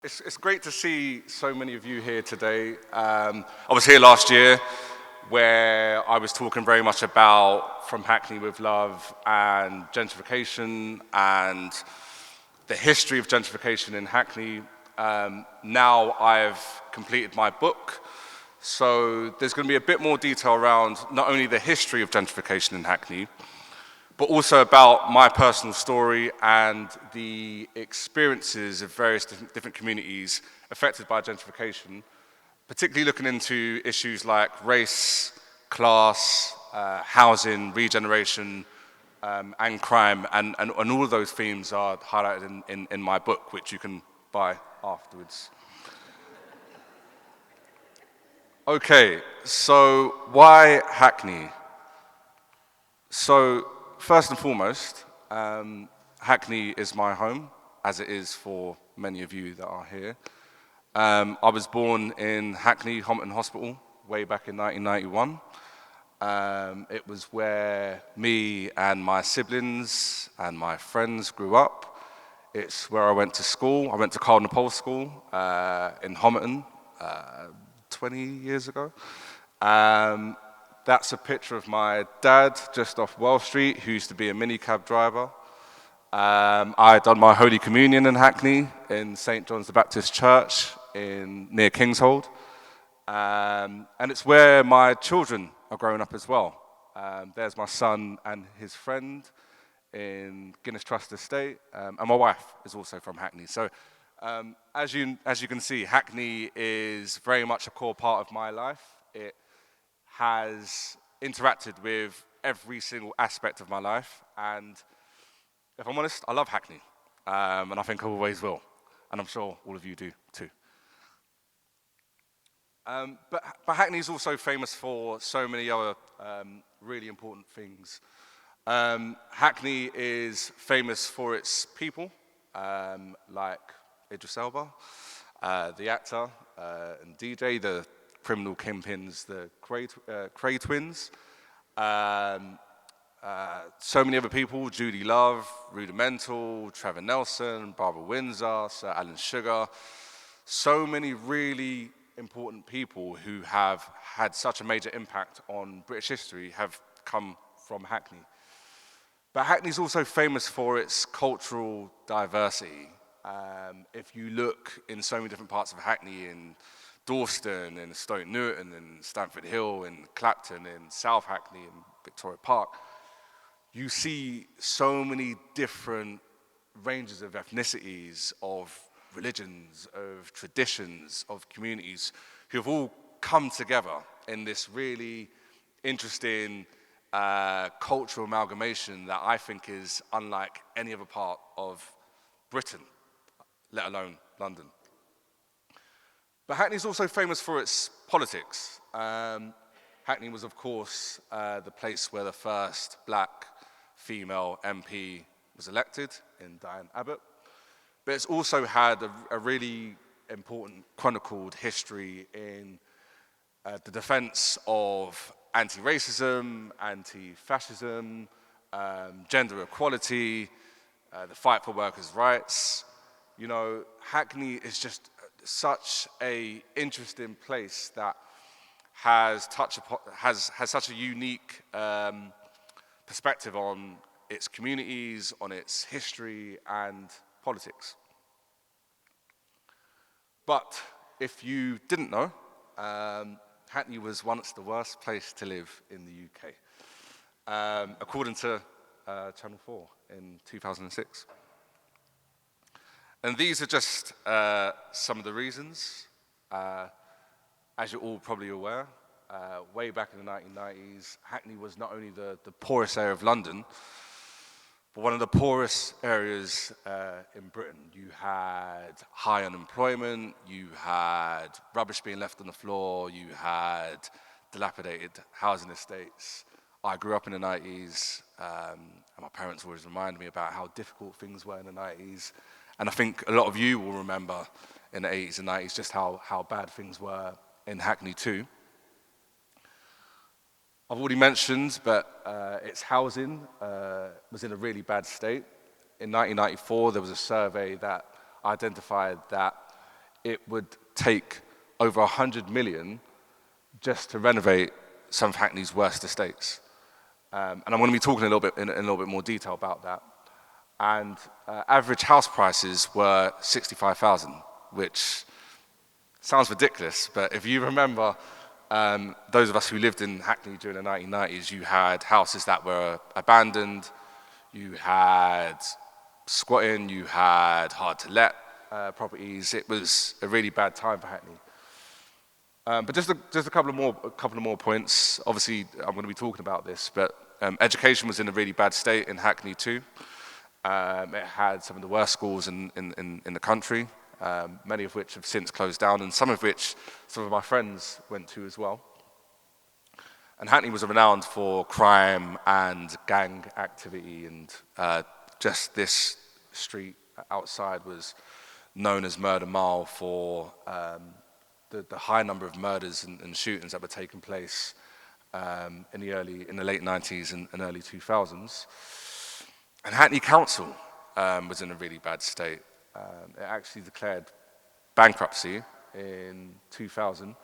It's great to see so many of you here today. I was here last year where I was talking very much about From Hackney with Love and gentrification and the history of gentrification in Hackney. Now I've completed my book, so there's going to be a bit more detail around not only the history of gentrification in Hackney, but also about my personal story and the experiences of various different communities affected by gentrification, particularly looking into issues like race, class, housing, regeneration, and crime, and all of those themes are highlighted in my book, which you can buy afterwards. Okay, so why Hackney? So, first and foremost, Hackney is my home, as it is for many of you that are here. I was born in Hackney, Homerton Hospital, way back in 1991. It was where me and my siblings and my friends grew up. It's where I went to school. I went to Cardinal Pole School in Homerton 20 years ago. That's a picture of my dad just off Wells Street, who used to be a minicab driver. I had done my Holy Communion in Hackney in St. John's the Baptist Church near Kingshold. And it's where my children are growing up as well. There's my son and his friend in Guinness Trust Estate, and my wife is also from Hackney. So as you can see, Hackney is very much a core part of my life. It has interacted with every single aspect of my life, and if I'm honest, I love Hackney, and I think I always will, and I'm sure all of you do too. But Hackney is also famous for so many other really important things. Hackney is famous for its people, like Idris Elba, the actor and DJ, the criminal kingpins, the Cray twins. So many other people, Judy Love, Rudimental, Trevor Nelson, Barbara Windsor, Sir Alan Sugar. So many really important people who have had such a major impact on British history have come from Hackney. But Hackney is also famous for its cultural diversity. If you look in so many different parts of Hackney, in Dawston, in Stoke Newton, in Stamford Hill, in Clapton, in South Hackney, in Victoria Park, you see so many different ranges of ethnicities, of religions, of traditions, of communities who have all come together in this really interesting cultural amalgamation that I think is unlike any other part of Britain, let alone London. But Hackney is also famous for its politics. Hackney was, of course, the place where the first black female MP was elected in Diane Abbott. But it's also had a really important chronicled history in the defense of anti-racism, anti-fascism, gender equality, the fight for workers' rights. You know, Hackney is just such a interesting place that has such a unique perspective on its communities, on its history and politics. But if you didn't know, Hackney was once the worst place to live in the UK, according to Channel 4 in 2006. And these are just some of the reasons. As you're all probably aware, way back in the 1990s, Hackney was not only the poorest area of London, but one of the poorest areas in Britain. You had high unemployment, you had rubbish being left on the floor, you had dilapidated housing estates. I grew up in the 90s, and my parents always reminded me about how difficult things were in the 90s. And I think a lot of you will remember in the 80s and 90s just how bad things were in Hackney too. I've already mentioned, but its housing was in a really bad state. In 1994, there was a survey that identified that it would take over 100 million just to renovate some of Hackney's worst estates. And I'm going to be talking in a little bit more detail about that. And average house prices were 65,000, which sounds ridiculous, but if you remember, those of us who lived in Hackney during the 1990s, you had houses that were abandoned, you had squatting, you had hard-to-let properties. It was a really bad time for Hackney. But just a couple of more points. Obviously, I'm going to be talking about this, but education was in a really bad state in Hackney too. It had some of the worst schools in the country, many of which have since closed down, and some of which some of my friends went to as well. And Hackney was renowned for crime and gang activity, and just this street outside was known as Murder Mile for the high number of murders and shootings that were taking place in the late 90s and early 2000s. And Hackney Council was in a really bad state. It actually declared bankruptcy in 2000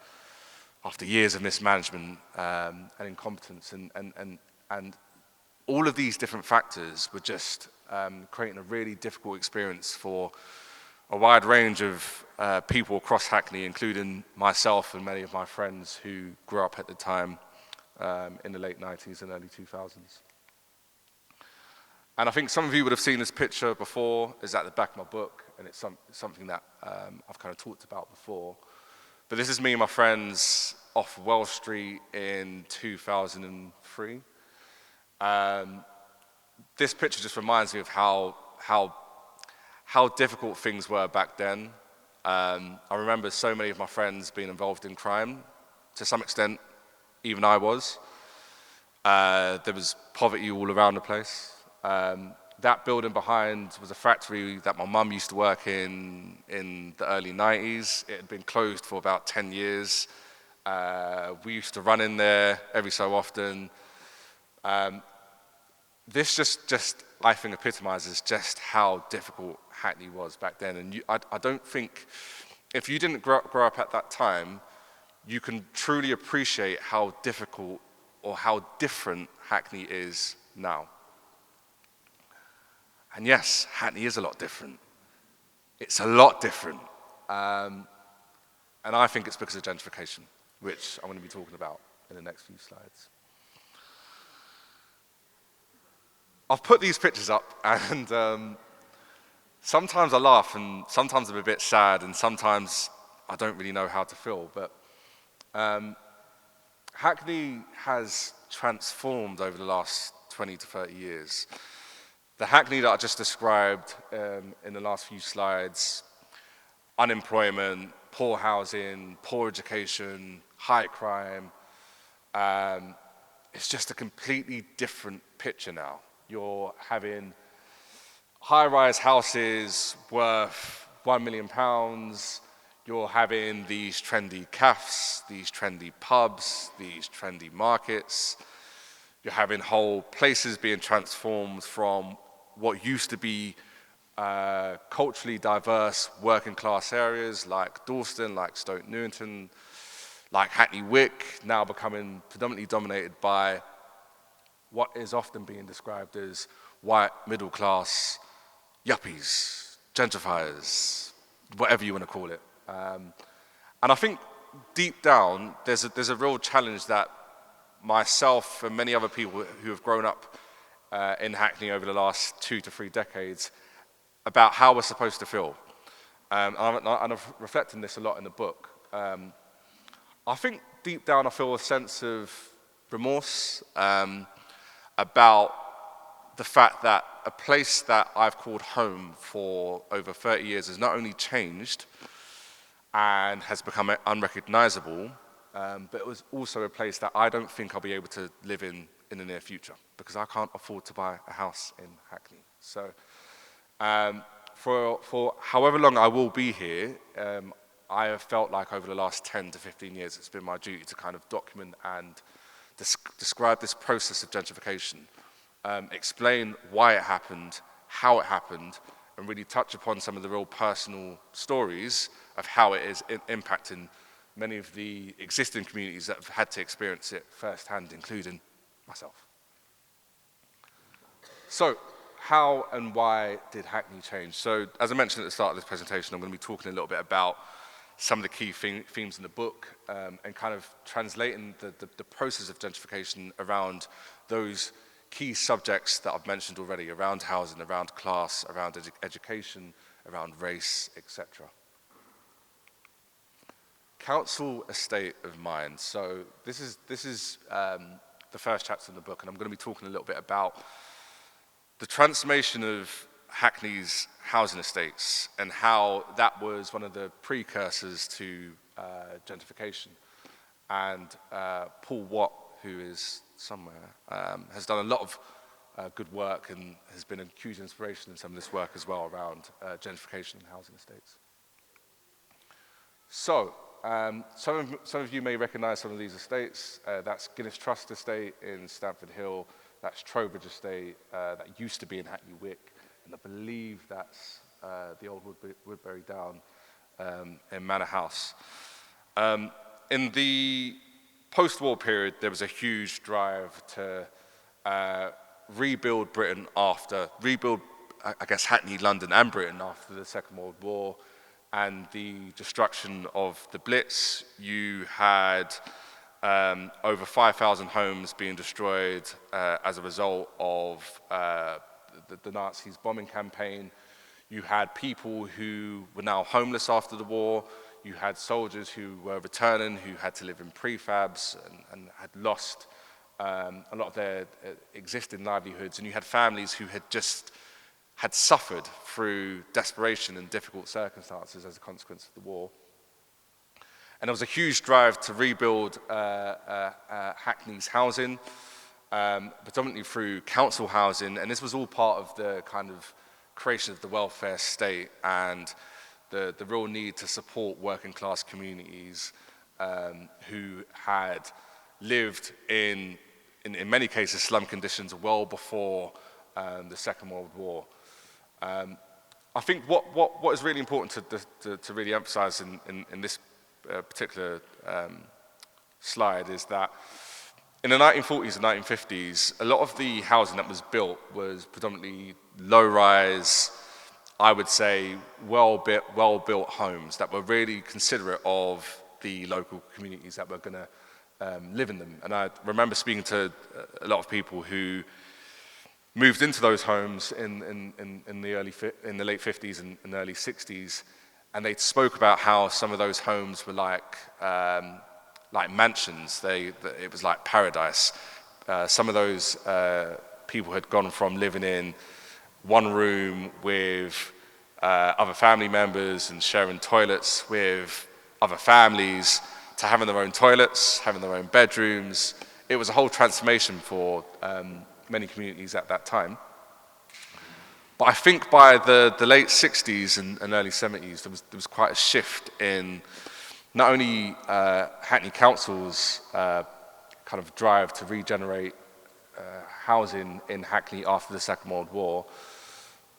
after years of mismanagement and incompetence. And all of these different factors were just creating a really difficult experience for a wide range of people across Hackney, including myself and many of my friends who grew up at the time in the late 90s and early 2000s. And I think some of you would have seen this picture before. It's at the back of my book, and it's something that I've kind of talked about before. But this is me and my friends off Wells Street in 2003. This picture just reminds me of how difficult things were back then. I remember so many of my friends being involved in crime. To some extent, even I was. There was poverty all around the place. That building behind was a factory that my mum used to work in the early 90s. It had been closed for about 10 years. We used to run in there every so often. This just, I think, epitomizes just how difficult Hackney was back then. And I don't think, if you didn't grow up at that time, you can truly appreciate how difficult or how different Hackney is now. And yes, Hackney is a lot different. It's a lot different. And I think it's because of gentrification, which I'm going to be talking about in the next few slides. I've put these pictures up, and sometimes I laugh, and sometimes I'm a bit sad, and sometimes I don't really know how to feel. But Hackney has transformed over the last 20 to 30 years. The Hackney that I just described in the last few slides, unemployment, poor housing, poor education, high crime, it's just a completely different picture now. You're having high-rise houses worth £1 million. You're having these trendy cafes, these trendy pubs, these trendy markets. You're having whole places being transformed from what used to be culturally diverse working class areas like Dalston, like Stoke Newington, like Hackney Wick, now becoming predominantly dominated by what is often being described as white middle class yuppies, gentrifiers, whatever you want to call it. And I think deep down there's a real challenge that myself and many other people who have grown up in Hackney over the last 2 to 3 decades about how we're supposed to feel. And I've reflected on this a lot in the book. I think deep down I feel a sense of remorse about the fact that a place that I've called home for over 30 years has not only changed and has become unrecognizable, but it was also a place that I don't think I'll be able to live in the near future because I can't afford to buy a house in Hackney. So for however long I will be here, I have felt like over the last 10 to 15 years it's been my duty to kind of document and describe this process of gentrification, explain why it happened, how it happened, and really touch upon some of the real personal stories of how it is impacting many of the existing communities that have had to experience it firsthand, including myself. So, how and why did Hackney change? So, as I mentioned at the start of this presentation, I'm going to be talking a little bit about some of the key themes in the book, and kind of translating the process of gentrification around those key subjects that I've mentioned already, around housing, around class, around education, around race, etc. Council estate of mind. So this is the first chapter in the book, and I'm going to be talking a little bit about the transformation of Hackney's housing estates and how that was one of the precursors to gentrification. And Paul Watt, who is somewhere, has done a lot of good work and has been a huge inspiration in some of this work as well around gentrification and housing estates. So, some of you may recognize some of these estates. That's Guinness Trust Estate in Stamford Hill. That's Trowbridge Estate, that used to be in Hackney Wick. And I believe that's the old Woodbury Down in Manor House. In the post-war period, there was a huge drive to rebuild Britain rebuild, I guess, Hackney, London, and Britain after the Second World War and the destruction of the Blitz. You had over 5,000 homes being destroyed as a result of the Nazis' bombing campaign. You had people who were now homeless after the war. You had soldiers who were returning, who had to live in prefabs and had lost a lot of their existing livelihoods. And you had families who had suffered through desperation and difficult circumstances as a consequence of the war. And there was a huge drive to rebuild Hackney's housing, predominantly through council housing, and this was all part of the kind of creation of the welfare state and the real need to support working class communities who had lived in many cases slum conditions well before the Second World War. I think what is really important to really emphasize in this particular slide is that in the 1940s and 1950s, a lot of the housing that was built was predominantly low-rise, I would say well-built homes that were really considerate of the local communities that were going to live in them. And I remember speaking to a lot of people who moved into those homes in the late 50s and early 60s, and they spoke about how some of those homes were like mansions. It was like paradise. Some of those people had gone from living in one room with other family members and sharing toilets with other families to having their own toilets, having their own bedrooms. It was a whole transformation for many communities at that time. But I think by the late 60s and early 70s, there was quite a shift in not only Hackney Council's kind of drive to regenerate housing in Hackney after the Second World War,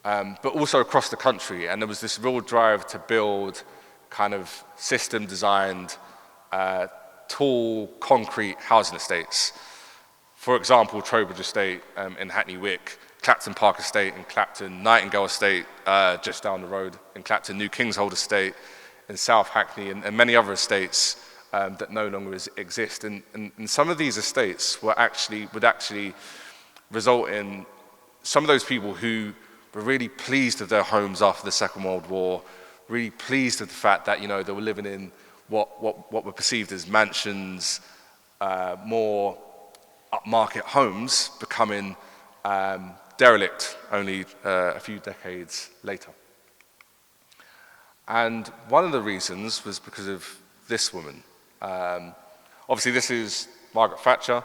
but also across the country. And there was this real drive to build kind of system-designed, tall, concrete housing estates. For example, Trowbridge Estate in Hackney Wick, Clapton Park Estate in Clapton, Nightingale Estate just down the road in Clapton, New Kingshold Estate in South Hackney, and many other estates that no longer exist. And some of these estates would actually result in some of those people who were really pleased with their homes after the Second World War, really pleased with the fact that, you know, they were living in what were perceived as mansions, more upmarket homes, becoming derelict only a few decades later. And one of the reasons was because of this woman. Obviously, this is Margaret Thatcher.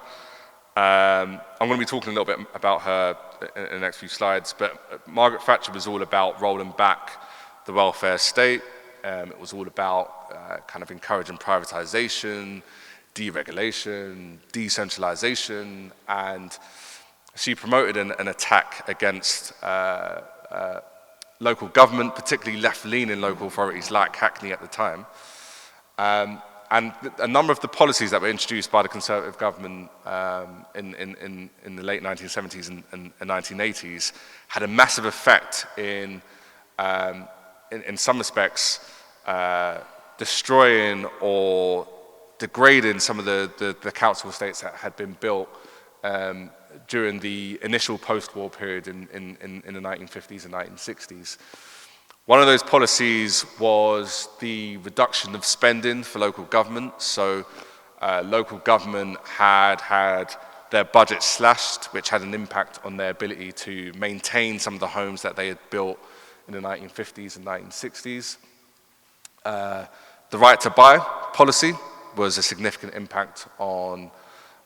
I'm going to be talking a little bit about her in the next few slides, but Margaret Thatcher was all about rolling back the welfare state. It was all about kind of encouraging privatization, deregulation, decentralization, and she promoted an attack against local government, particularly left-leaning local authorities like Hackney at the time. And a number of the policies that were introduced by the Conservative government in the late 1970s and 1980s had a massive effect in some respects, destroying or degrading some of the council estates that had been built during the initial post-war period in the 1950s and 1960s. One of those policies was the reduction of spending for local government. So local government had their budget slashed, which had an impact on their ability to maintain some of the homes that they had built in the 1950s and 1960s. The right to buy policy was a significant impact on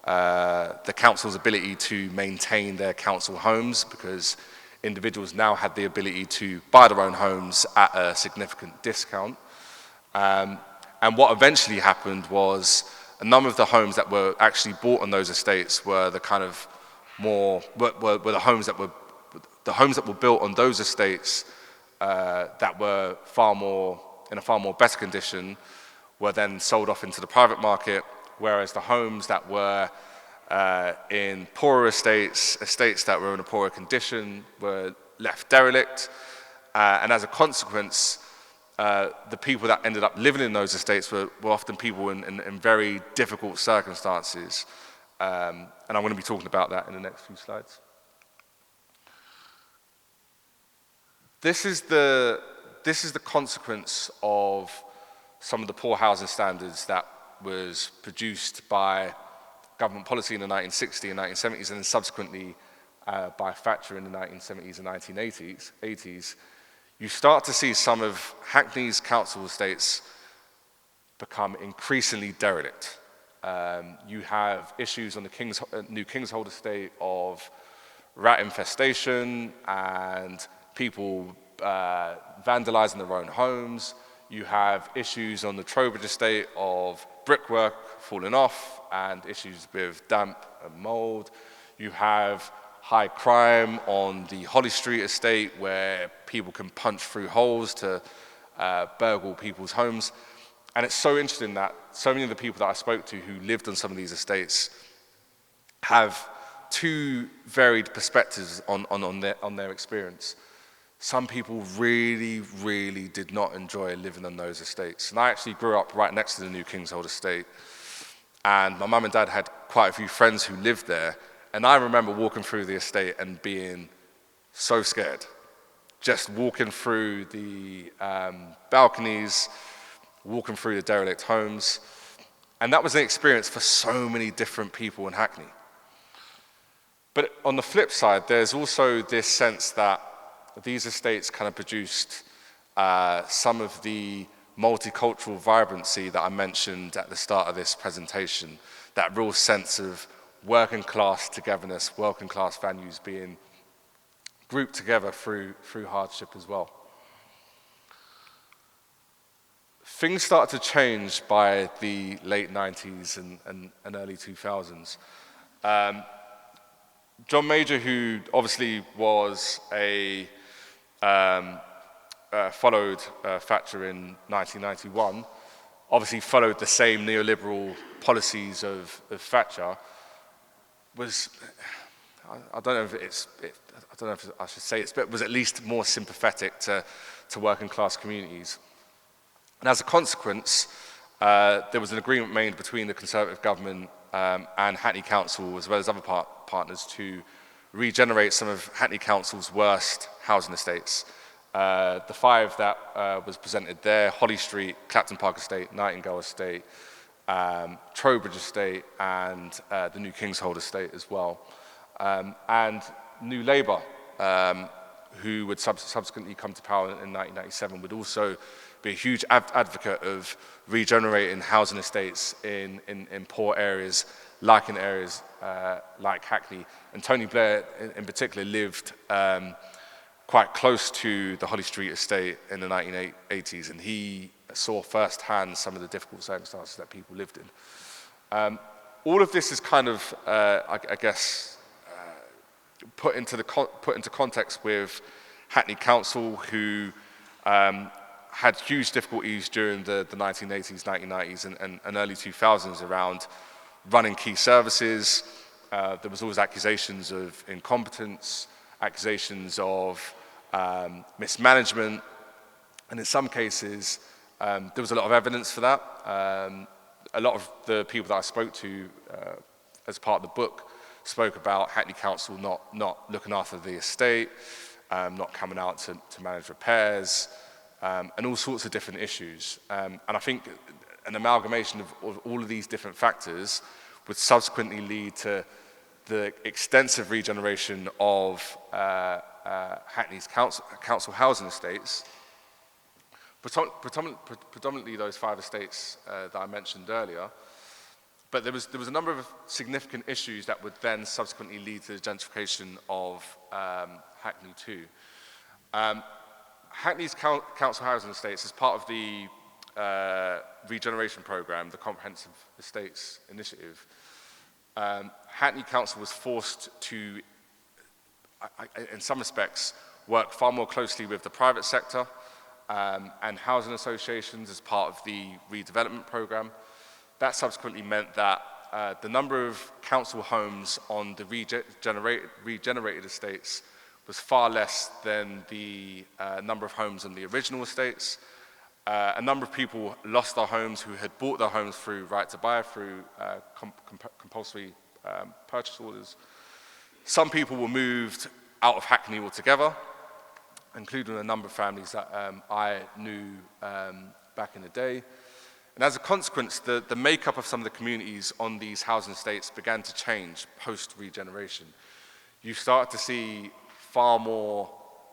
the council's ability to maintain their council homes, because individuals now had the ability to buy their own homes at a significant discount. And what eventually happened was a number of the homes that were actually bought on those estates were the kind of more, were the homes that were built on those estates that were in a far more better condition were then sold off into the private market, whereas the homes that were in poorer estates that were in a poorer condition were left derelict. And as a consequence, the people that ended up living in those estates were often people in very difficult circumstances. And I'm going to be talking about that in the next few slides. This is the consequence of some of the poor housing standards that was produced by government policy in the 1960s and 1970s, and then subsequently by Thatcher in the 1970s and 1980s. You start to see some of Hackney's council estates become increasingly derelict. You have issues on the New Kingshold estate of rat infestation and people vandalizing their own homes. You have issues on the Trowbridge estate of brickwork falling off and issues with damp and mold. You have high crime on the Holly Street estate where people can punch through holes to burgle people's homes. And it's so interesting that so many of the people that I spoke to who lived on some of these estates have two varied perspectives on their experience. Some people really, really did not enjoy living on those estates. And I actually grew up right next to the New Kingshold estate. And my mum and dad had quite a few friends who lived there. And I remember walking through the estate and being so scared. Just walking through the balconies, walking through the derelict homes. And that was an experience for so many different people in Hackney. But on the flip side, there's also this sense that these estates kind of produced some of the multicultural vibrancy that I mentioned at the start of this presentation, that real sense of working class togetherness, working class values being grouped together through hardship as well. Things started to change by the late 90s and early 2000s. John Major, who obviously was followed Thatcher in 1991, obviously followed the same neoliberal policies of Thatcher, was, I don't know if I should say it, but was at least more sympathetic to working class communities. And as a consequence, there was an agreement made between the Conservative government and Hackney Council, as well as other partners, to regenerate some of Hackney Council's worst housing estates. The five that was presented there: Holly Street, Clapton Park Estate, Nightingale Estate, Trowbridge Estate, and the New Kingshold Estate as well. And New Labour, who would subsequently come to power in 1997, would also be a huge advocate of regenerating housing estates in poor areas, like in areas like Hackney. And Tony Blair, in particular, lived quite close to the Holly Street estate in the 1980s, and he saw firsthand some of the difficult circumstances that people lived in. All of this is kind of, I guess, put into context with Hackney Council, who had huge difficulties during the 1980s, 1990s, and early 2000s around running key services. There was always accusations of incompetence, accusations of mismanagement, and in some cases, there was a lot of evidence for that. A lot of the people that I spoke to as part of the book spoke about Hackney Council not looking after the estate, not coming out to manage repairs, and all sorts of different issues. And I think an amalgamation of all of these different factors would subsequently lead to the extensive regeneration of Hackney's council housing estates, predominantly those 5 estates that I mentioned earlier. But there was a number of significant issues that would then subsequently lead to the gentrification of Hackney too. Hackney's council housing estates, as part of the regeneration program, the Comprehensive Estates Initiative, Hackney Council was forced to, in some respects, work far more closely with the private sector and housing associations as part of the redevelopment program. That subsequently meant that the number of council homes on the regenerated estates was far less than the number of homes on the original estates. A number of people lost their homes who had bought their homes through right to buy, through compulsory purchase orders. Some people were moved out of Hackney altogether, including a number of families that I knew back in the day. And as a consequence, the makeup of some of the communities on these housing estates began to change post-regeneration. You start to see far more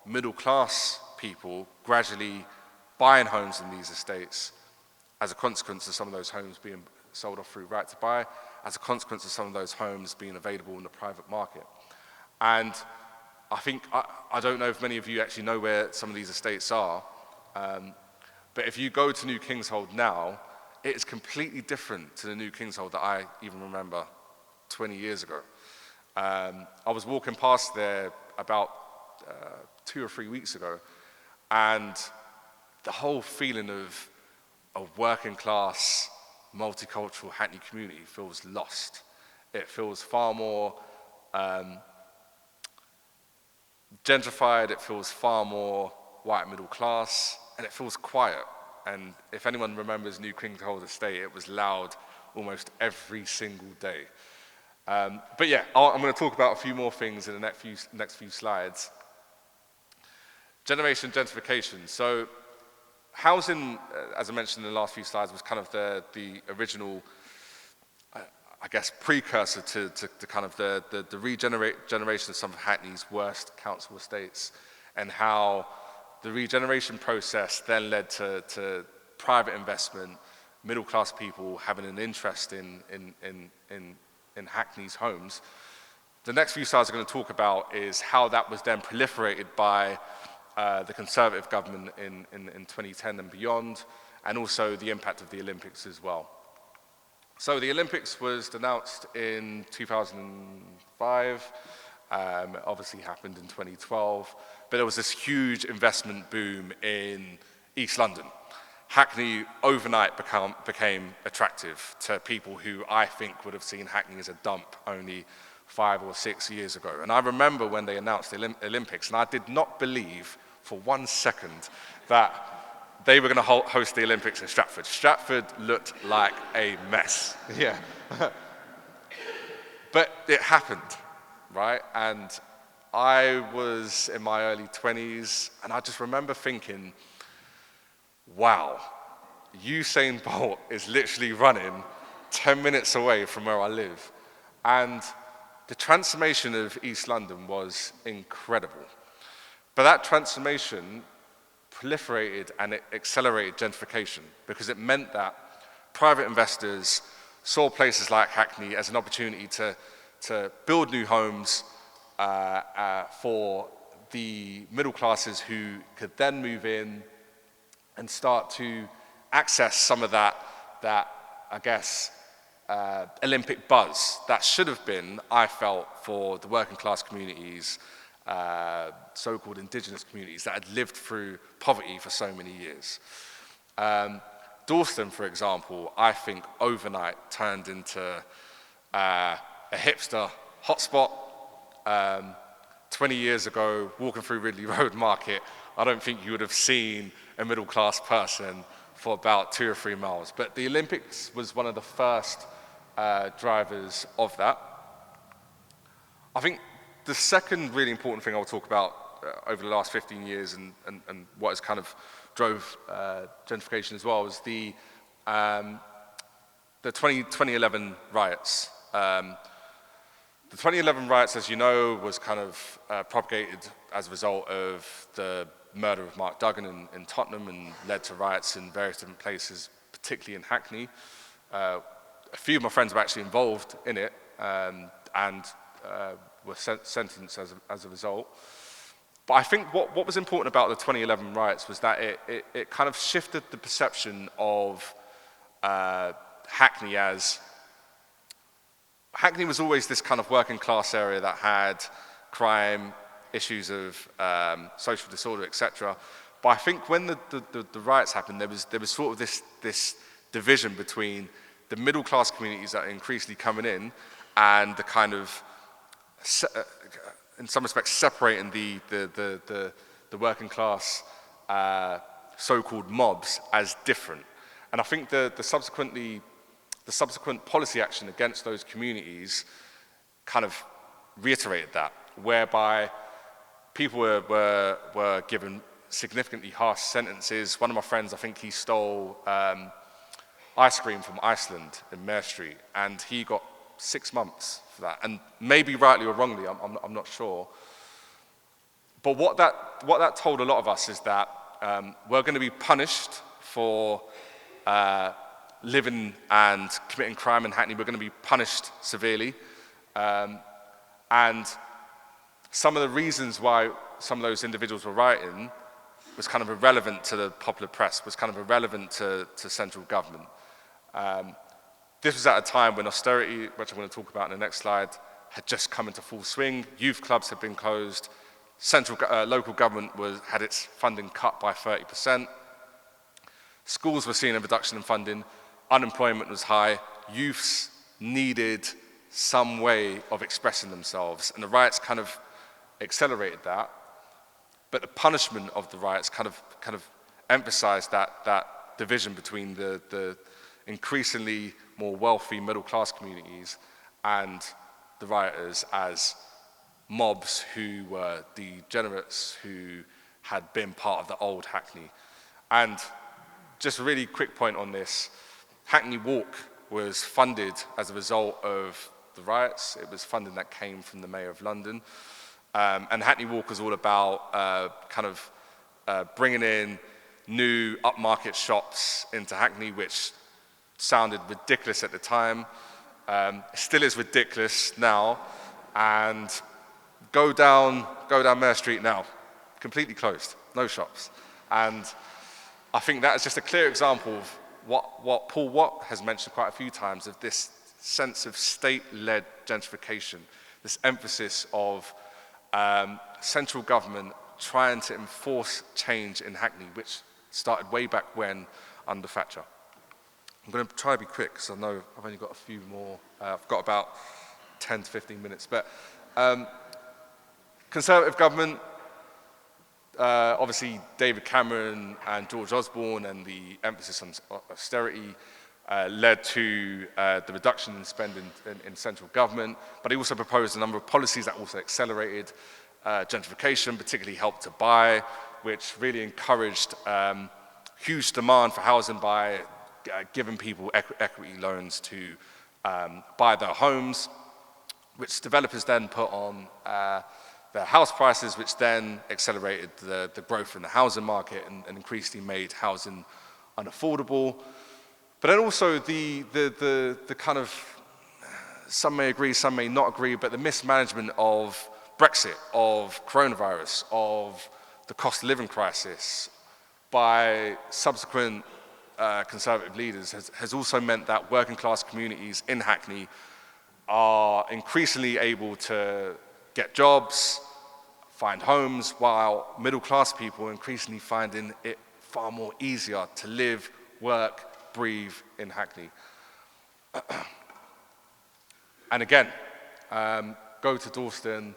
middle-class people gradually buying homes in these estates as a consequence of some of those homes being sold off through right to buy, as a consequence of some of those homes being available in the private market. And I think, I don't know if many of you actually know where some of these estates are, but if you go to New Kingshold now, it is completely different to the New Kingshold that I even remember 20 years ago. I was walking past there about 2 or 3 weeks ago, and the whole feeling of a working class, multicultural Hackney community feels lost. It feels far more gentrified, it feels far more white middle class, and it feels quiet. And if anyone remembers New Kingshold Estate, it was loud almost every single day. But yeah, I'm going to talk about a few more things in the next few slides. Gentrification. So housing, as I mentioned in the last few slides, was kind of the original, I guess, precursor to kind of the regeneration of some of Hackney's worst council estates, and how the regeneration process then led to private investment, middle-class people having an interest in Hackney's homes. The next few slides I'm going to talk about is how that was then proliferated by the Conservative government in 2010 and beyond, and also the impact of the Olympics as well. So the Olympics was announced in 2005, obviously happened in 2012, but there was this huge investment boom in East London. Hackney overnight became attractive to people who I think would have seen Hackney as a dump only 5 or 6 years ago. And I remember when they announced the Olympics, and I did not believe for 1 second that they were going to host the Olympics in Stratford. Stratford looked like a mess, yeah. But it happened, right? And I was in my early 20s, and I just remember thinking, wow, Usain Bolt is literally running 10 minutes away from where I live. And the transformation of East London was incredible. But that transformation proliferated and it accelerated gentrification, because it meant that private investors saw places like Hackney as an opportunity to build new homes for the middle classes who could then move in and start to access some of that I guess, Olympic buzz that should have been, I felt, for the working class communities so-called indigenous communities that had lived through poverty for so many years. Dalston, for example, I think overnight turned into a hipster hotspot. 20 years ago, walking through Ridley Road Market, I don't think you would have seen a middle-class person for about 2 or 3 miles. But the Olympics was one of the first drivers of that. I think the second really important thing I'll talk about over the last 15 years and what has kind of drove gentrification as well is the 2011 riots. The 2011 riots, as you know, was kind of propagated as a result of the murder of Mark Duggan in Tottenham and led to riots in various different places, particularly in Hackney. A few of my friends were actually involved in it and were sentenced as a result. But I think what was important about the 2011 riots was that it kind of shifted the perception of Hackney as... Hackney was always this kind of working class area that had crime, issues of social disorder, etc. But I think when the riots happened, there was sort of this division between the middle class communities that are increasingly coming in and the kind of, in some respects, separating the working class so-called mobs as different. And I think the subsequent policy action against those communities kind of reiterated that, whereby people were given significantly harsh sentences. One of my friends, I think he stole ice cream from Iceland in Mare Street, and he got 6 months for that. And maybe rightly or wrongly, I'm not sure. But what that told a lot of us is that we're going to be punished for living and committing crime in Hackney. We're going to be punished severely. And some of the reasons why some of those individuals were rioting was kind of irrelevant to the popular press, was kind of irrelevant to central government. This was at a time when austerity, which I'm going to talk about in the next slide, had just come into full swing. Youth clubs had been closed. Local government had its funding cut by 30%. Schools were seeing a reduction in funding. Unemployment was high. Youths needed some way of expressing themselves, and the riots kind of accelerated that. But the punishment of the riots kind of emphasized that division between the increasingly more wealthy middle-class communities and the rioters as mobs who were degenerates, who had been part of the old Hackney. And just a really quick point on this, Hackney Walk was funded as a result of the riots. It was funding that came from the Mayor of London. And Hackney Walk was all about bringing in new upmarket shops into Hackney, which sounded ridiculous at the time. It still is ridiculous now. And go down Mare Street now, completely closed, no shops. And I think that is just a clear example of what Paul Watt has mentioned quite a few times, of this sense of state-led gentrification, this emphasis of central government trying to enforce change in Hackney, which started way back when under Thatcher. I'm going to try to be quick because I know I've only got a few more. I've got about 10 to 15 minutes. But Conservative government, obviously David Cameron and George Osborne and the emphasis on austerity led to the reduction in spending in central government, but he also proposed a number of policies that also accelerated gentrification, particularly Help to Buy, which really encouraged huge demand for housing by giving people equity loans to buy their homes, which developers then put on their house prices, which then accelerated the growth in the housing market and increasingly made housing unaffordable. But then also the kind of, some may agree, some may not agree, but the mismanagement of Brexit, of coronavirus, of the cost of living crisis by subsequent Conservative leaders has also meant that working class communities in Hackney are increasingly able to get jobs, find homes, while middle-class people are increasingly finding it far more easier to live, work, breathe in Hackney. And again, go to Dalston,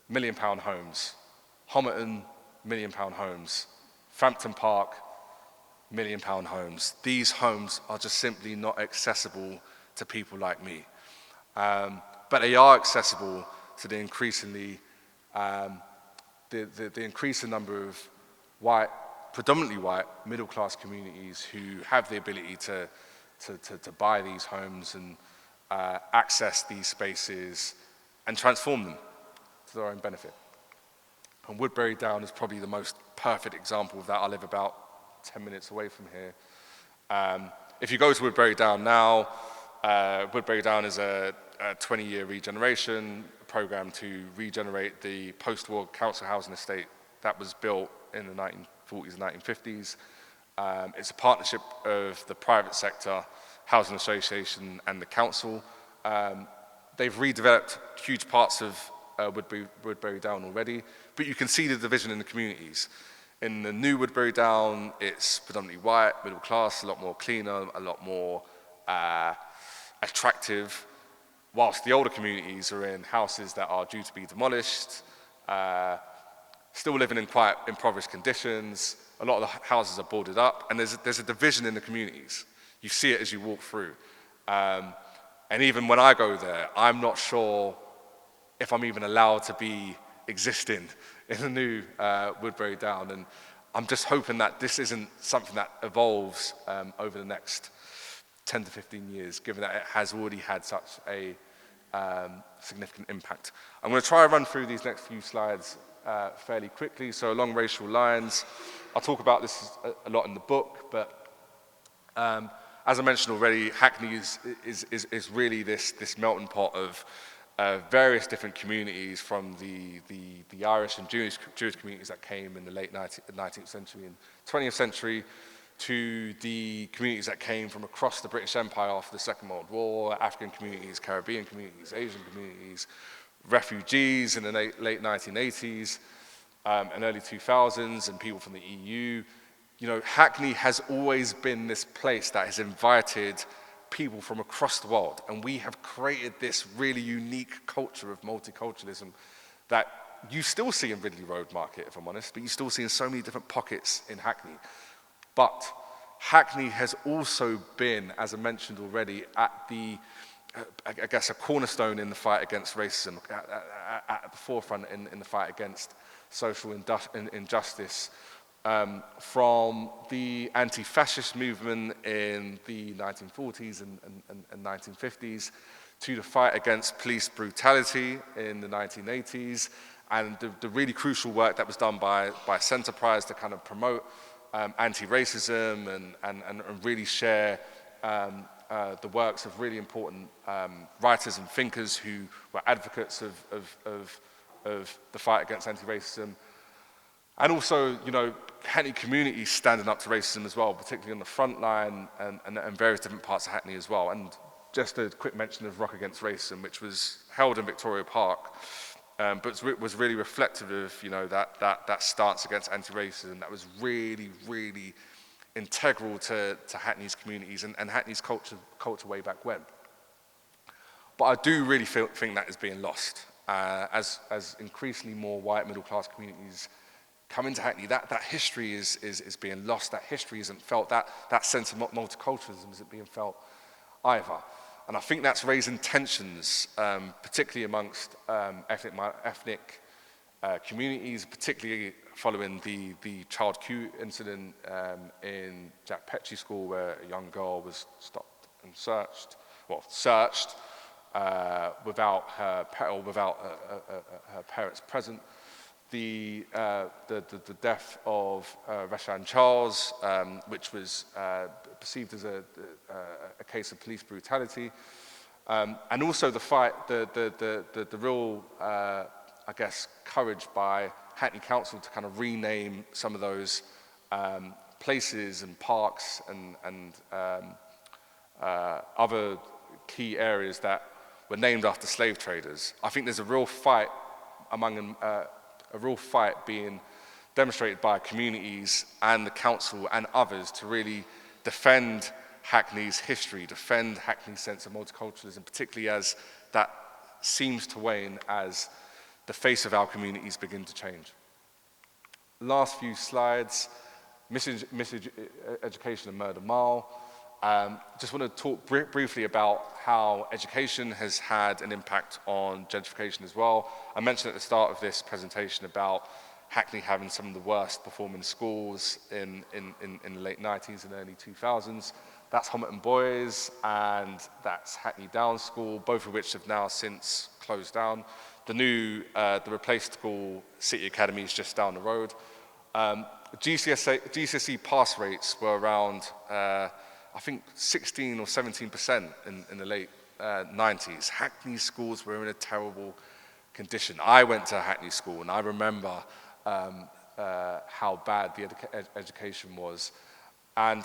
£1 million homes. Homerton, £1 million homes. Frampton Park, £1 million homes. These homes are just simply not accessible to people like me. But they are accessible to the increasingly, the increasing number of white, predominantly white, middle-class communities who have the ability to buy these homes and access these spaces and transform them to their own benefit. And Woodbury Down is probably the most perfect example of that. I live about 10 minutes away from here. If you go to Woodbury Down now, Woodbury Down is a 20-year regeneration program to regenerate the post-war council housing estate that was built in the 1940s and 1950s. It's a partnership of the private sector, housing association, and the council. They've redeveloped huge parts of Woodbury Down already, but you can see the division in the communities. In the new Woodbury Down, it's predominantly white, middle class, a lot more cleaner, a lot more attractive, whilst the older communities are in houses that are due to be demolished, still living in quite impoverished conditions. A lot of the houses are boarded up, and there's a division in the communities. You see it as you walk through. And even when I go there, I'm not sure if I'm even allowed to be existing in the new Woodbury Down. And I'm just hoping that this isn't something that evolves over the next 10 to 15 years, given that it has already had such a significant impact. I'm going to try and run through these next few slides fairly quickly. So along racial lines, I'll talk about this a lot in the book, but as I mentioned already, Hackney is really this melting pot of various different communities, from the Irish and Jewish communities that came in the late 19th century and 20th century, to the communities that came from across the British Empire after the Second World War, African communities, Caribbean communities, Asian communities, refugees in the late 1980s and early 2000s, and people from the EU. You know, Hackney has always been this place that has invited people from across the world, and we have created this really unique culture of multiculturalism that you still see in Ridley Road Market, if I'm honest, but you still see in so many different pockets in Hackney. But Hackney has also been, as I mentioned already, at the, I guess, a cornerstone in the fight against racism, at the forefront in the fight against social injustice. From the anti-fascist movement in the 1940s and 1950s to the fight against police brutality in the 1980s, and the really crucial work that was done by Centerprise to kind of promote anti-racism and really share the works of really important writers and thinkers who were advocates of the fight against anti-racism. And also, you know, Hackney community standing up to racism as well, particularly on the front line and various different parts of Hackney as well. And just a quick mention of Rock Against Racism, which was held in Victoria Park, but was really reflective of, you know, that stance against anti-racism that was really, really integral to Hackney's communities and Hackney's culture way back when. But I do really think that is being lost as increasingly more white middle-class communities come into Hackney. That history is being lost. That history isn't felt. That sense of multiculturalism isn't being felt either. And I think that's raising tensions, particularly amongst ethnic communities, particularly following the Child Q incident in Jack Petrie School, where a young girl was stopped and searched without her parents present. The death of Rashan Charles, which was perceived as a case of police brutality, and also the fight, the real, I guess, courage by Hackney Council to kind of rename some of those places and parks and other key areas that were named after slave traders. I think there's a real fight among a real fight being demonstrated by communities and the council and others to really defend Hackney's history, defend Hackney's sense of multiculturalism, particularly as that seems to wane as the face of our communities begin to change. Last few slides, miseducation and murder mile. Just want to talk briefly about how education has had an impact on gentrification as well. I mentioned at the start of this presentation about Hackney having some of the worst performing schools in the late 90s and early 2000s. That's Homerton Boys and that's Hackney Downs School, both of which have now since closed down. The replaced school, City Academy, is just down the road. GCSE pass rates were around, I think 16 or 17% in the late 90s. Hackney schools were in a terrible condition. I went to Hackney School and I remember how bad the education was. And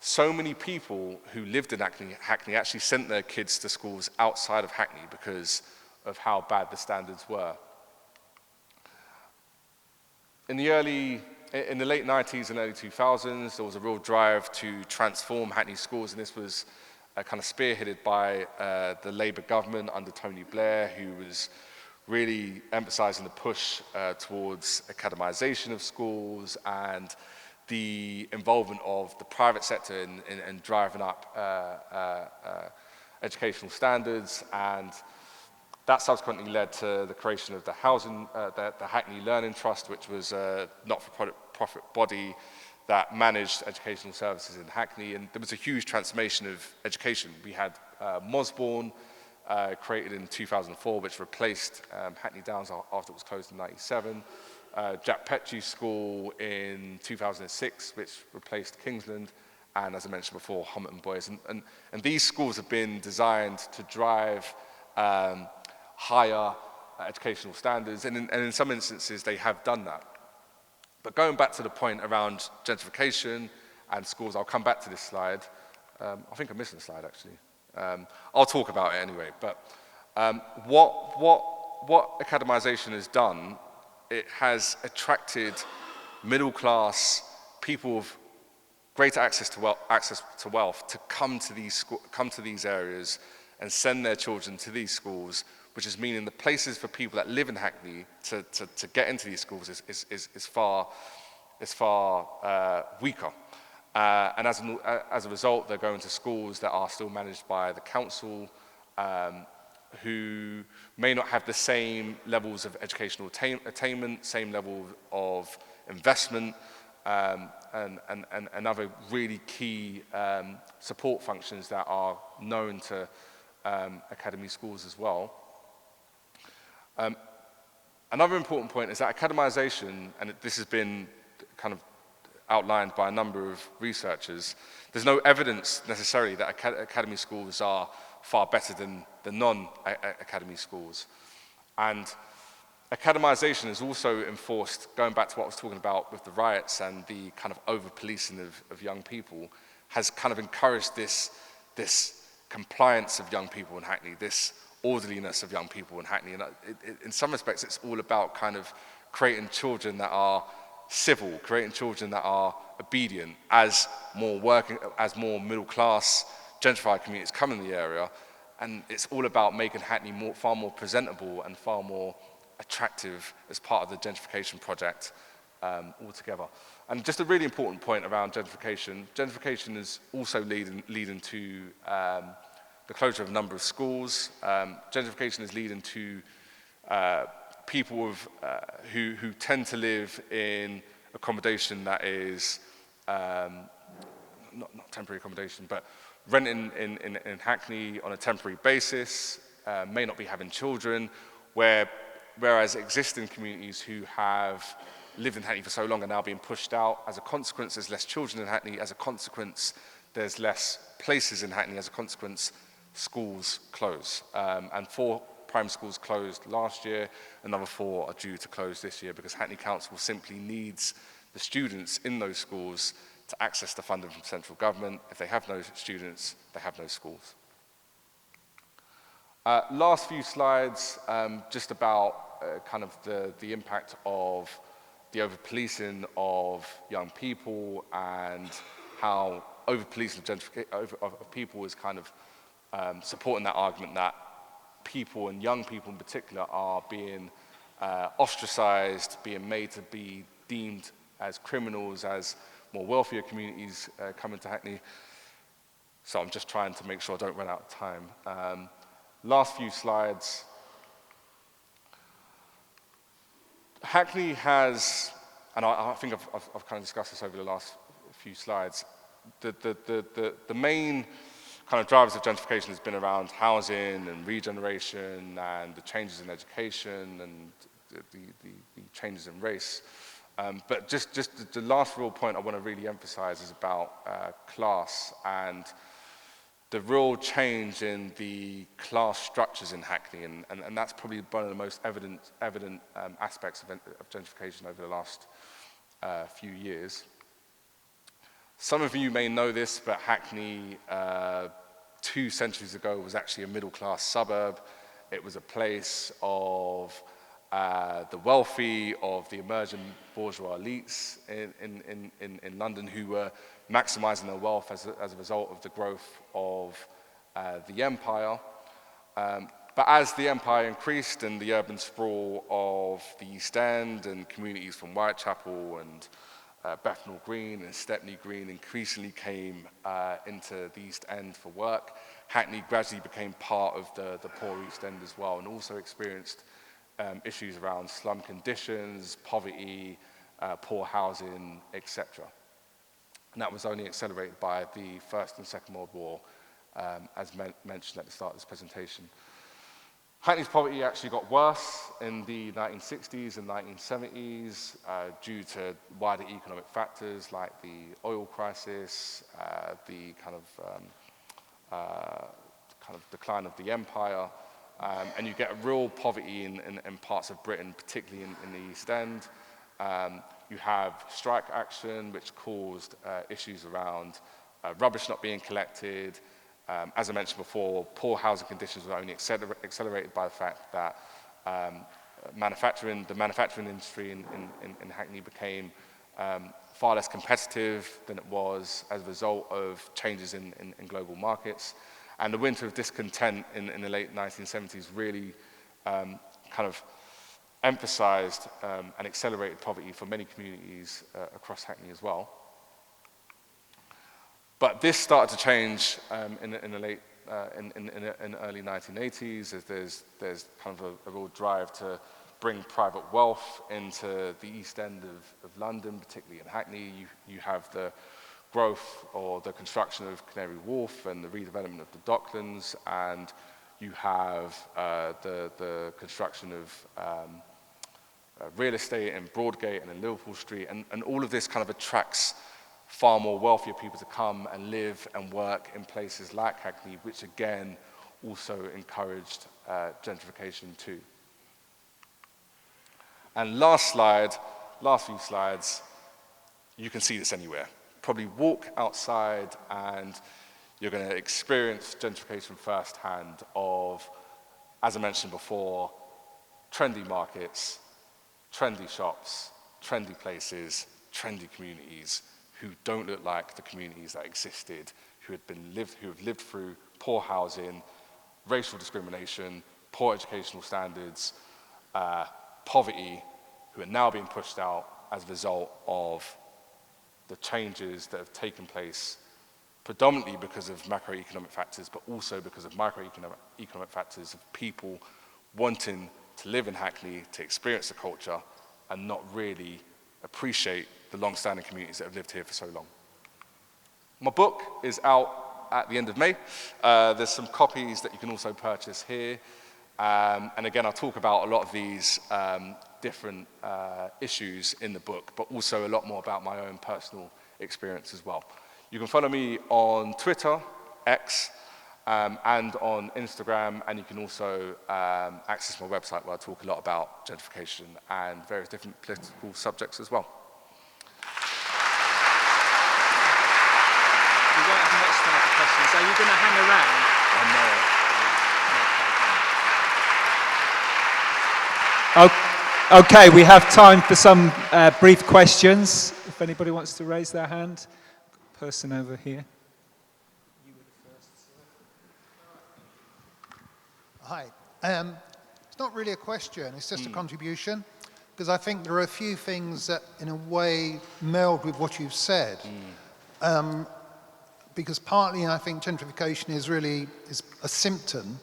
so many people who lived in Hackney actually sent their kids to schools outside of Hackney because of how bad the standards were. In the late 90s and early 2000s, there was a real drive to transform Hackney schools, and this was kind of spearheaded by the Labour government under Tony Blair, who was really emphasizing the push towards academisation of schools and the involvement of the private sector in driving up educational standards, and that subsequently led to the creation of the Hackney Learning Trust, which was a not-for-profit body that managed educational services in Hackney, and there was a huge transformation of education. We had Mosbourne, created in 2004, which replaced Hackney Downs after it was closed in 1997. Jack Petrie School in 2006, which replaced Kingsland, and as I mentioned before, Homerton Boys. And these schools have been designed to drive higher educational standards, and in some instances they have done that. But going back to the point around gentrification and schools, I'll come back to this slide. I think I'm missing a slide actually. I'll talk about it anyway, but what academisation has done, it has attracted middle-class people with greater access to wealth to come to these areas and send their children to these schools, which is meaning the places for people that live in Hackney to get into these schools is far weaker. And as a result, they're going to schools that are still managed by the council, who may not have the same levels of educational attainment, same level of investment, and other really key support functions that are known to academy schools as well. Another important point is that academisation, and this has been kind of outlined by a number of researchers, there's no evidence necessarily that academy schools are far better than the non-academy schools. And academisation is also enforced, going back to what I was talking about with the riots and the kind of over-policing of young people, has kind of encouraged this compliance of young people in Hackney, this orderliness of young people in Hackney. And in some respects, it's all about kind of creating children that are civil, creating children that are obedient as more middle-class, gentrified communities come in the area. And it's all about making Hackney far more presentable and far more attractive as part of the gentrification project altogether. And just a really important point around gentrification. Gentrification is also leading to the closure of a number of schools. Gentrification is leading to people who tend to live in accommodation that is not temporary accommodation, but renting in Hackney on a temporary basis, may not be having children, whereas existing communities who have lived in Hackney for so long are now being pushed out. As a consequence, there's less children in Hackney. As a consequence, there's less places in Hackney. As a consequence, schools close. And 4 primary schools closed last year. Another 4 are due to close this year because Hackney Council simply needs the students in those schools to access the funding from central government. If they have no students, they have no schools. Last few slides, just about kind of the impact of the over-policing of young people and how over-policing of people is kind of supporting that argument that people, and young people in particular, are being ostracized, being made to be deemed as criminals as more wealthier communities come into Hackney. So I'm just trying to make sure I don't run out of time. Last few slides. Hackney has, and I think I've kind of discussed this over the last few slides, the main kind of drivers of gentrification has been around housing and regeneration and the changes in education and the changes in race. But just the last real point I want to really emphasize is about class and the real change in the class structures in Hackney, and that's probably one of the most evident aspects of gentrification over the last few years. Some of you may know this, but Hackney 2 centuries ago was actually a middle-class suburb. It was a place of the wealthy, of the emerging bourgeois elites in London who were maximizing their wealth as a result of the growth of the empire. But as the empire increased and the urban sprawl of the East End and communities from Whitechapel and Bethnal Green and Stepney Green increasingly came into the East End for work, Hackney gradually became part of the poor East End as well, and also experienced issues around slum conditions, poverty, poor housing, etc. And that was only accelerated by the First and Second World War, as mentioned at the start of this presentation. Hackney's poverty actually got worse in the 1960s and 1970s due to wider economic factors like the oil crisis, the kind of decline of the empire, and you get real poverty in parts of Britain, particularly in the East End. You have strike action, which caused issues around rubbish not being collected. As I mentioned before, poor housing conditions were only accelerated by the fact that the manufacturing industry in Hackney became far less competitive than it was as a result of changes in global markets. And the winter of discontent in the late 1970s really kind of emphasized and accelerated poverty for many communities across Hackney as well. But this started to change in the early 1980s, as there's kind of a real drive to bring private wealth into the East End of London, particularly in Hackney. You have the growth or the construction of Canary Wharf and the redevelopment of the Docklands, and you have the construction of real estate in Broadgate and in Liverpool Street, and all of this kind of attracts far more wealthier people to come and live and work in places like Hackney, which again also encouraged gentrification too. And last few slides, you can see this anywhere. Probably walk outside and you're going to experience gentrification firsthand of, as I mentioned before, trendy markets, trendy shops, trendy places, trendy communities who don't look like the communities that existed, who have lived through poor housing, racial discrimination, poor educational standards, poverty, who are now being pushed out as a result of the changes that have taken place, predominantly because of macroeconomic factors, but also because of microeconomic factors of people wanting to live in Hackney, to experience the culture, and not really appreciate the long-standing communities that have lived here for so long. My book is out at the end of May. There's some copies that you can also purchase here. And again, I'll talk about a lot of these different issues in the book, but also a lot more about my own personal experience as well. You can follow me on Twitter, X, and on Instagram, and you can also access my website where I talk a lot about gentrification and various different political subjects as well. We won't have much time for questions. Are you going to hang around? I know. Okay, we have time for some brief questions. If anybody wants to raise their hand. Person over here. You were the first. Hi. It's not really a question, it's just a contribution, because I think there are a few things that, in a way, meld with what you've said. Because partly, I think gentrification is a symptom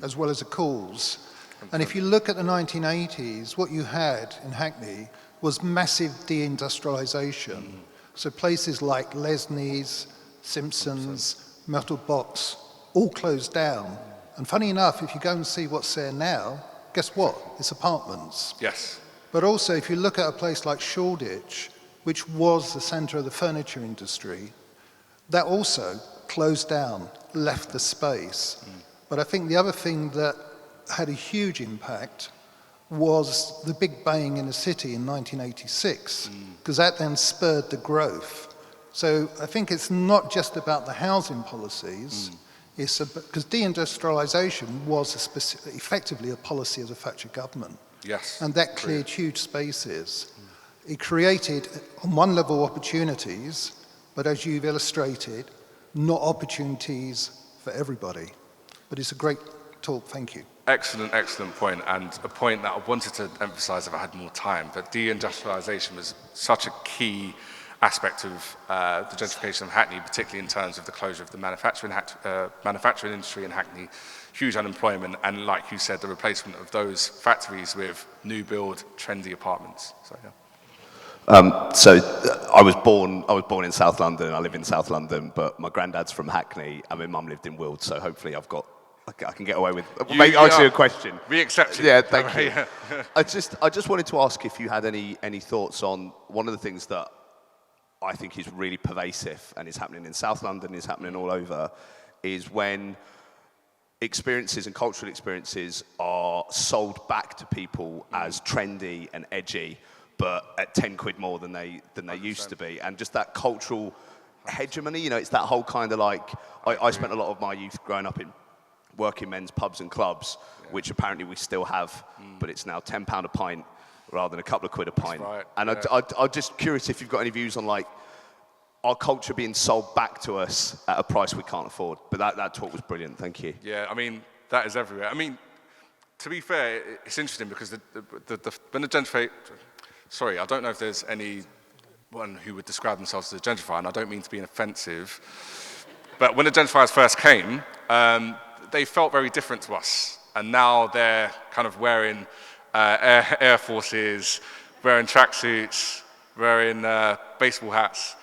as well as a cause. And if you look at the 1980s, what you had in Hackney was massive deindustrialization. So places like Lesney's, Simpson's, Metal Box, all closed down. And funny enough, if you go and see what's there now, guess what? It's apartments. Yes. But also, if you look at a place like Shoreditch, which was the centre of the furniture industry, that also closed down, left the space. But I think the other thing that had a huge impact was the Big Bang in the city in 1986, because that then spurred the growth. So I think it's not just about the housing policies, it's because deindustrialization was effectively a policy of the Thatcher government. Yes. And that cleared huge spaces. It created, on one level, opportunities, but as you've illustrated, not opportunities for everybody. But it's a great talk, thank you. Excellent, excellent point, and a point that I wanted to emphasize if I had more time, but deindustrialization was such a key aspect of the gentrification of Hackney, particularly in terms of the closure of the manufacturing industry in Hackney, huge unemployment, and like you said, the replacement of those factories with new build, trendy apartments. So, yeah. I was born in South London, and I live in South London, but my granddad's from Hackney, and my mum lived in Wild, so hopefully I can get away with maybe answer a question. We accept you. Yeah, thank you. I just wanted to ask if you had any thoughts on one of the things that I think is really pervasive and is happening in South London, is happening all over, is when experiences and cultural experiences are sold back to people as trendy and edgy, but at 10 quid more than they used to be. And just that cultural hegemony, you know, it's that whole kind of like, I spent a lot of my youth growing up in working men's pubs and clubs, which apparently we still have, but it's now £10 a pint rather than a couple of quid a pint. Right. And I'm just curious if you've got any views on like our culture being sold back to us at a price we can't afford. But that talk was brilliant, thank you. Yeah, I mean, that is everywhere. I mean, to be fair, it's interesting because when the gentrification, sorry, I don't know if there's anyone who would describe themselves as a gentrifier, and I don't mean to be offensive, but when the gentrifiers first came, they felt very different to us. And now they're kind of wearing Air Forces, wearing tracksuits, wearing baseball hats.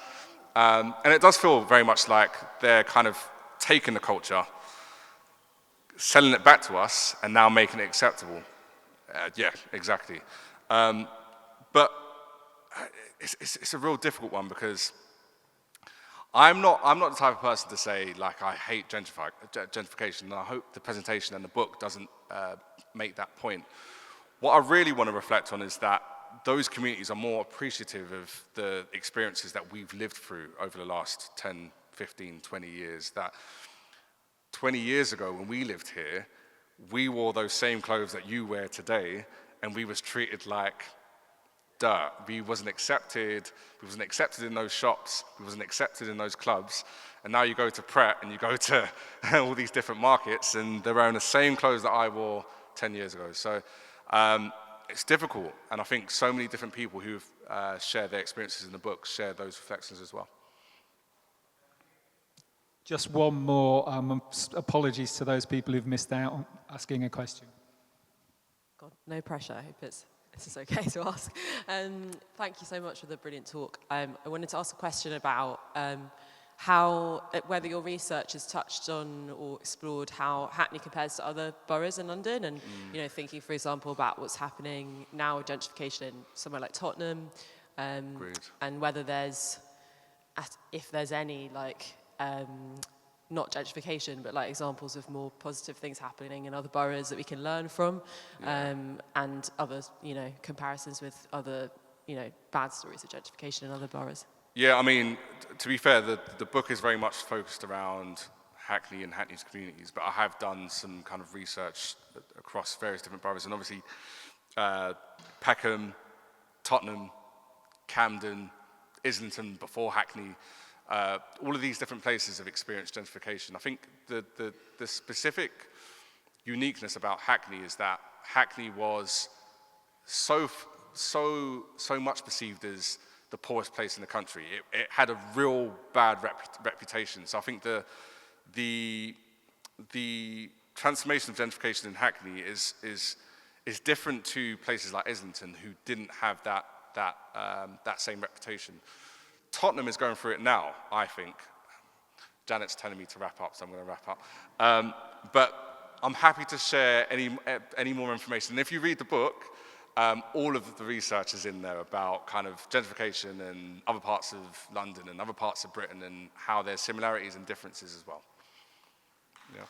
And it does feel very much like they're kind of taking the culture, selling it back to us, and now making it acceptable. Yeah, exactly. But it's a real difficult one because I'm not the type of person to say, like, I hate gentrification, and I hope the presentation and the book doesn't make that point. What I really want to reflect on is that those communities are more appreciative of the experiences that we've lived through over the last 10, 15, 20 years. That 20 years ago when we lived here, we wore those same clothes that you wear today, and we was treated like dirt. We wasn't accepted in those shops, we wasn't accepted in those clubs. And now you go to Pret and you go to all these different markets and they're wearing the same clothes that I wore 10 years ago. So it's difficult, and I think so many different people who've shared their experiences in the book share those reflections as well. Just one more. Apologies to those people who've missed out on asking a question. God, no pressure. I hope this is okay to ask. Thank you so much for the brilliant talk. I wanted to ask a question about whether your research has touched on or explored how Hackney compares to other boroughs in London, and you know, thinking, for example, about what's happening now with gentrification in somewhere like Tottenham, and whether if there's any not gentrification, but like examples of more positive things happening in other boroughs that we can learn from, and other, you know, comparisons with other, you know, bad stories of gentrification in other boroughs. Yeah, I mean, to be fair, the book is very much focused around Hackney and Hackney's communities, but I have done some kind of research across various different boroughs, and obviously Peckham, Tottenham, Camden, Islington before Hackney, all of these different places have experienced gentrification. I think the specific uniqueness about Hackney is that Hackney was so much perceived as the poorest place in the country. It had a real bad reputation. So I think the transformation of gentrification in Hackney is different to places like Islington, who didn't have that same reputation. Tottenham is going through it now, I think. Janet's telling me to wrap up, so I'm going to wrap up. But I'm happy to share any more information. And if you read the book, all of the research is in there about kind of gentrification and other parts of London and other parts of Britain, and how there's similarities and differences as well. Yeah.